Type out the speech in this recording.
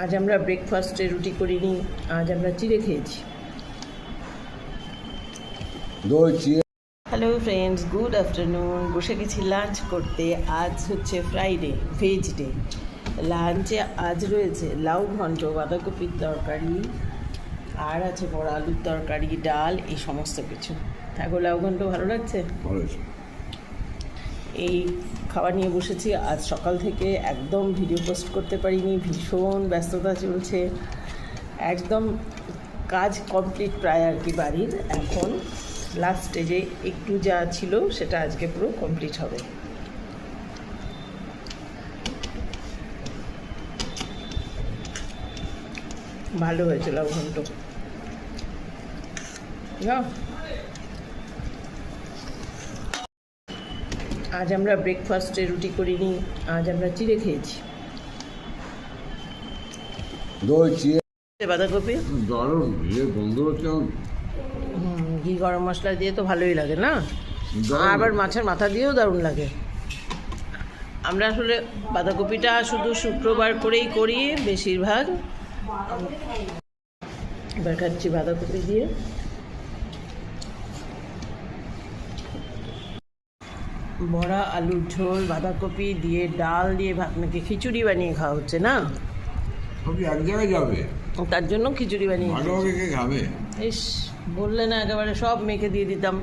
আজ আমরা ব্রেকফাস্টে রুটি করিনি, আজ আমরা চিড়ে খেয়েছি। Hello friends, good afternoon. বসে গেছি লাঞ্চ করতে। আজ হচ্ছে ফ্রাইডে, ভেজ ডে। লাঞ্চে আজ রয়েছে লাউ ঘন্ট, বাঁধাকপির তরকারি, আর আছে বড় আলুর তরকারি, ডাল, এই সমস্ত কিছু। থাকো, লাউ ঘন্ট ভালো লাগছে? এই খাওয়া নিয়ে বসেছি। আজ সকাল থেকে একদম ভিডিও পোস্ট করতে পারিনি, ভীষণ ব্যস্ততা চলছে। একদম কাজ কমপ্লিট প্রায় আর কি বাড়ির। এখন লাস্ট স্টেজে একটু যা ছিল সেটা আজকে পুরো কমপ্লিট হবে। ভালো হয়েছে লাউ ঘন্ট। আজ আমরা ব্রেকফাস্টে রুটি করিনি, আজ আমরা চিড়ে খেয়েছি। বাঁধাকপি দারুণ বন্ধ হচ্ছে। ঘি গরম মশলা দিয়ে তো ভালোই লাগে না? আবার মাছের মাথা দিয়েও দারুণ লাগে। আমরা আসলে বাঁধাকপিটা শুধু শুক্রবার করেই করি বেশিরভাগ। এবার খাচ্ছি বাঁধাকপি দিয়ে। বড়া, আলুর ঝোল, বাঁধাকপি দিয়ে ডাল দিয়ে ভাত মেখে খিচুড়ি বানিয়ে খাওয়া হচ্ছে না? সবই এক জায়গায় যাবে, তার জন্য খিচুড়ি বানিয়ে ভালো খাবে। ইস, বললে না একেবারে সব মেখে দিয়ে দিতাম।